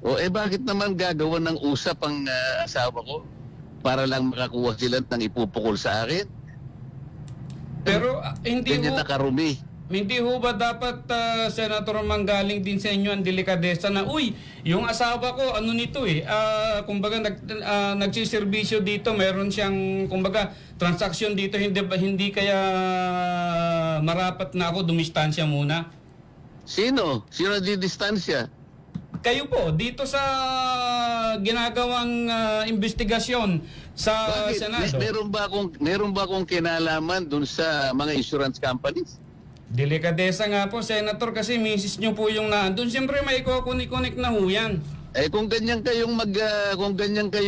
O bakit naman gagawa ng usap ang asawa ko para lang makakuha sila ng ipupukol sa akin? Pero Ganyan na karumi. hindi ho ba dapat, Senator, manggaling din sa inyo ang delikadesa na, uy, yung asawa ko, ano nito kumbaga nagsiservisyo dito, meron siyang, kumbaga, transaksyon dito, hindi kaya marapat na ako dumistansya muna? Sino? Sino di distansya? Kayo po, dito sa ginagawang investigasyon sa Bakit? Senado. Meron ba akong kinalaman dun sa mga insurance companies? Delikadesa nga po, Senator, kasi misis nyo po yung nandun. Siyempre may kukunik-kunik na ho yan. Kung ganyan kayong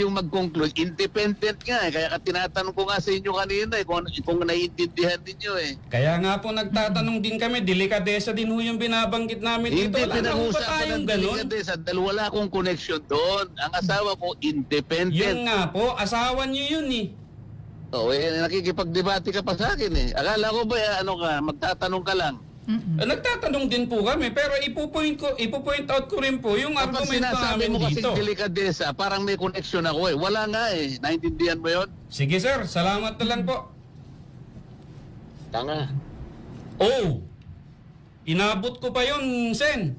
mag-conclude, independent nga Kaya tinatanong ko nga sa inyo kanina kung naiintindihan niyo Kaya nga po nagtatanong din kami, delikadesa din ho yung binabanggit namin dito. Hindi Wala na ho ba pinag-uusapan tayong ng ganun? delikadesa dahil wala akong connection doon. Ang asawa ko, independent. Yun nga po, asawa nyo yun eh. Nakikipagdebate ka pa sa akin Akala ko ba, magtatanong ka lang. Nagtatanong din po kami, pero ipo-point out ko rin po yung Kapag argumento sinasabi namin mo kasi dito. delikadesa, parang may connection ako Wala nga Naintindihan mo yon? Sige sir, salamat na lang po. Tanga. Oh, inabot ko pa yun, Sen.